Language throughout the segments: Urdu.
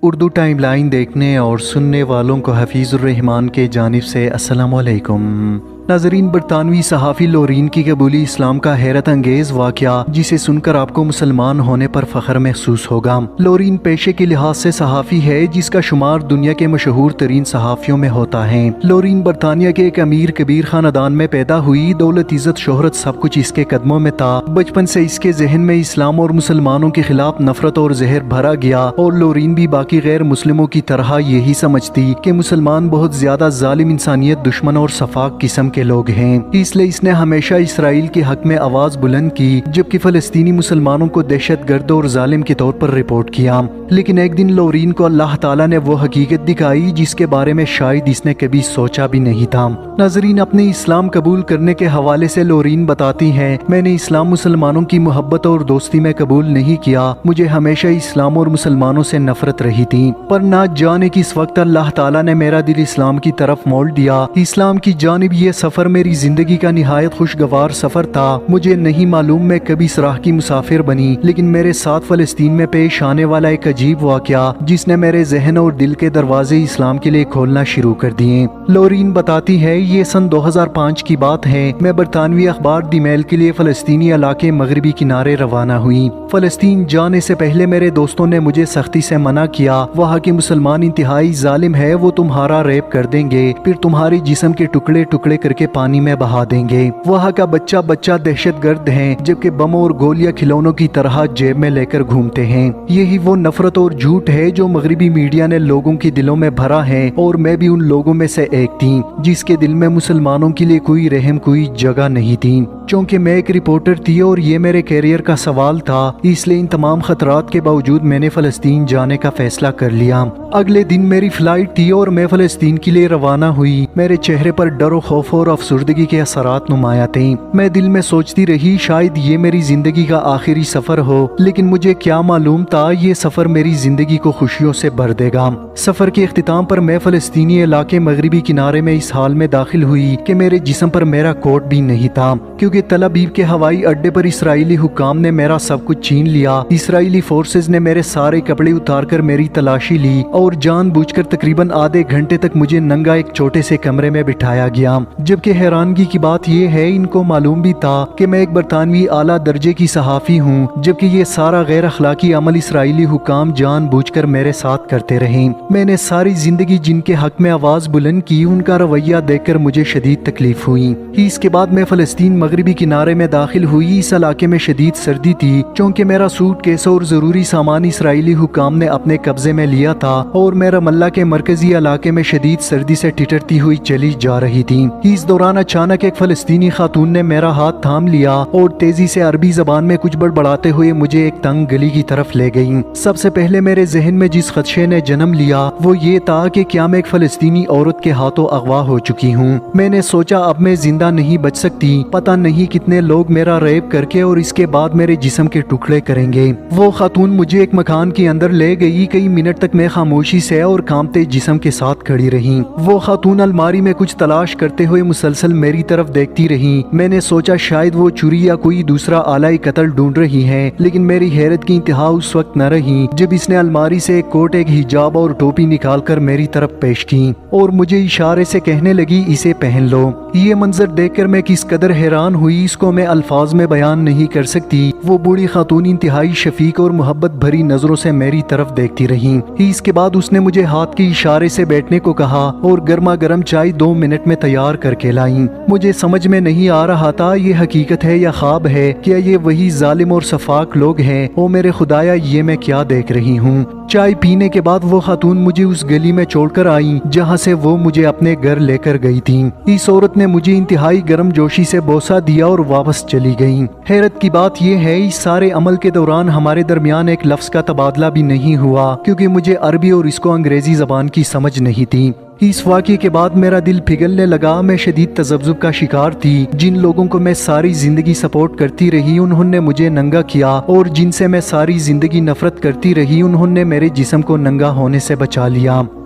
اردو ٹائم لائن دیکھنے اور سننے والوں کو حفیظ الرحمان کے جانب سے السلام علیکم۔ ناظرین، برطانوی صحافی لورین کی قبولی اسلام کا حیرت انگیز واقعہ جسے سن کر آپ کو مسلمان ہونے پر فخر محسوس ہوگا۔ لورین پیشے کے لحاظ سے صحافی ہے جس کا شمار دنیا کے مشہور ترین صحافیوں میں ہوتا ہے۔ لورین برطانیہ کے ایک امیر کبیر خاندان میں پیدا ہوئی۔ دولت، عزت، شہرت سب کچھ اس کے قدموں میں تھا۔ بچپن سے اس کے ذہن میں اسلام اور مسلمانوں کے خلاف نفرت اور زہر بھرا گیا، اور لورین بھی باقی غیر مسلموں کی طرح یہی سمجھتی کہ مسلمان بہت زیادہ ظالم، انسانیت دشمن اور سفاک قسم کے لوگ ہیں۔ اس لیے اس نے ہمیشہ اسرائیل کے حق میں آواز بلند کی، جبکہ فلسطینی مسلمانوں کو دہشت گرد اور ظالم کے طور پر رپورٹ کیا۔ لیکن ایک دن لورین کو اللہ تعالیٰ نے وہ حقیقت دکھائی جس کے بارے میں شاید اس نے کبھی سوچا بھی نہیں تھا۔ ناظرین، اپنے اسلام قبول کرنے کے حوالے سے لورین بتاتی ہیں، میں نے اسلام مسلمانوں کی محبت اور دوستی میں قبول نہیں کیا۔ مجھے ہمیشہ اسلام اور مسلمانوں سے نفرت رہی تھی، پر نہ جانے کس وقت اللہ تعالیٰ نے میرا دل اسلام کی طرف موڑ دیا۔ اسلام کی جانب یہ سفر میری زندگی کا نہایت خوشگوار سفر تھا۔ مجھے نہیں معلوم میں کبھی اس راہ کی مسافر بنی، لیکن میرے ساتھ فلسطین میں پیش آنے والا ایک عجیب واقعہ جس نے میرے ذہن اور دل کے دروازے اسلام کے لیے کھولنا شروع کر دیے۔ لورین بتاتی ہے، یہ سن 2005 کی بات ہے۔ میں برطانوی اخبار دی میل کے لیے فلسطینی علاقے مغربی کنارے روانہ ہوئی۔ فلسطین جانے سے پہلے میرے دوستوں نے مجھے سختی سے منع کیا۔ وہاں کے مسلمان انتہائی ظالم ہے، وہ تمہارا ریپ کر دیں گے، پھر تمہاری جسم کے ٹکڑے ٹکڑے کر کے پانی میں بہا دیں گے۔ وہاں کا بچہ بچہ دہشت گرد ہیں، جبکہ بم اور گولیاں کھلونوں کی طرح جیب میں لے کر گھومتے ہیں۔ یہی وہ نفرت اور جھوٹ ہے جو مغربی میڈیا نے لوگوں کے دلوں میں بھرا ہے، اور میں بھی ان لوگوں میں سے ایک تھی جس کے دل میں مسلمانوں کے لیے کوئی رحم، کوئی جگہ نہیں تھی۔ چونکہ میں ایک رپورٹر تھی اور یہ میرے کیریئر کا سوال تھا، اس لیے ان تمام خطرات کے باوجود میں نے فلسطین جانے کا فیصلہ کر لیا۔ اگلے دن میری فلائٹ تھی اور میں فلسطین کے لیے روانہ ہوئی۔ میرے چہرے پر ڈر و خوف اور افسردگی کے اثرات نمایاں تھے۔ میں دل میں سوچتی رہی، شاید یہ میری زندگی کا آخری سفر ہو، لیکن مجھے کیا معلوم تھا یہ سفر میری زندگی کو خوشیوں سے بھر دے گا۔ سفر کے اختتام پر میں فلسطینی علاقے مغربی کنارے میں اس حال میں داخل ہوئی کہ میرے جسم پر میرا کوٹ بھی نہیں تھا، کیونکہ تل ابیب کے ہوائی اڈے پر اسرائیلی حکام نے میرا سب کچھ چھین لیا۔ اسرائیلی فورسز نے میرے سارے کپڑے اتار کر میری تلاشی لی، اور جان بوجھ کر تقریباً آدھے گھنٹے تک مجھے ننگا ایک چھوٹے سے کمرے میں بٹھایا گیا۔ جبکہ حیرانگی کی بات یہ ہے، ان کو معلوم بھی تھا کہ میں ایک برطانوی اعلیٰ درجے کی صحافی ہوں، جبکہ یہ سارا غیر اخلاقی عمل اسرائیلی حکام جان بوجھ کر میرے ساتھ کرتے رہے۔ میں نے ساری زندگی جن کے حق میں آواز بلند کی، ان کا رویہ دیکھ کر مجھے شدید تکلیف ہوئی۔ اس کے بعد میں فلسطین مغربی کنارے میں داخل ہوئی۔ اس علاقے میں شدید سردی تھی، چونکہ میرا سوٹ کیس اور ضروری سامان اسرائیلی حکام نے اپنے قبضے میں لیا تھا، اور میں رام اللہ کے مرکزی علاقے میں شدید سردی سے ٹھٹرتی ہوئی چلی جا رہی تھی۔ اس دوران اچانک ایک فلسطینی خاتون نے میرا ہاتھ تھام لیا اور تیزی سے عربی زبان میں کچھ بڑبڑاتے ہوئے مجھے ایک تنگ گلی کی طرف لے گئی۔ سب سے پہلے میرے ذہن میں جس خدشے نے جنم لیا وہ یہ تھا کہ کیا میں ایک فلسطینی عورت کے ہاتھوں اغوا ہو چکی ہوں۔ میں نے سوچا اب میں زندہ نہیں بچ سکتی، پتہ نہیں کتنے لوگ میرا ریپ کر کے اور اس کے بعد میرے جسم کے ٹکڑے کریں گے۔ وہ خاتون مجھے ایک مکان کے اندر لے گئی۔ کئی منٹ تک میں خاموشی سے اور کانپتے جسم کے ساتھ کھڑی رہی۔ وہ خاتون الماری میں کچھ تلاش کرتے ہوئے مسلسل میری طرف دیکھتی رہی۔ میں نے سوچا شاید وہ چوری یا کوئی دوسرا آلہ قتل ڈھونڈ رہی ہے، لیکن میری حیرت کی انتہا اس وقت نہ رہی جب اس نے الماری سے ایک کوٹ، ایک حجاب اور ٹوپی نکال کر میری طرف پیش کی، اور مجھے اشارے سے کہنے لگی، اسے پہن لو۔ یہ منظر دیکھ کر میں کس قدر حیران ہوئی اس کو میں الفاظ میں بیان نہیں کر سکتی۔ وہ بوڑھی خاتون انتہائی شفیق اور محبت بھری نظروں سے میری طرف دیکھتی رہی۔ اس کے بعد اس نے مجھے ہاتھ کے اشارے سے بیٹھنے کو کہا اور گرما گرم چائے 2 منٹ میں تیار کر کے لائیں۔ مجھے سمجھ میں نہیں آ رہا تھا یہ حقیقت ہے یا خواب ہے، کیا یہ وہی ظالم اور سفاک لوگ ہیں؟ او میرے خدایا، یہ میں کیا دیکھ رہی ہوں؟ چائے پینے کے بعد وہ خاتون مجھے اس گلی میں چھوڑ کر آئیں جہاں سے وہ مجھے اپنے گھر لے کر گئی تھی۔ اس عورت نے مجھے انتہائی گرم جوشی سے بوسہ دیا اور واپس چلی گئی۔ حیرت کی بات یہ ہے، اس سارے عمل کے دوران ہمارے درمیان ایک لفظ کا تبادلہ بھی نہیں ہوا، کیونکہ مجھے عربی اور اس کو انگریزی زبان کی سمجھ نہیں تھی۔ اس واقعے کے بعد میرا دل پگھلنے لگا۔ میں شدید تذبذب کا شکار تھی۔ جن لوگوں کو میں ساری زندگی سپورٹ کرتی رہی انہوں نے مجھے ننگا کیا، اور جن سے میں ساری زندگی نفرت کرتی رہی انہوں نے میرے جسم کو ننگا ہونے سے بچا لیا۔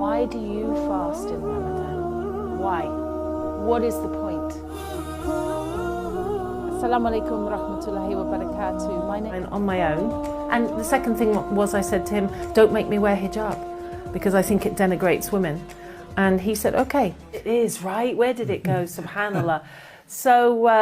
Why do you fast in Ramadan? Why? What is the point? Assalamu alaikum rahmatullahi wa barakatuh. My name On my own. And the second thing was I said to him, don't make me wear hijab because I think it denigrates women. And he said, okay, it is, right? Where did it go? Subhanallah. So I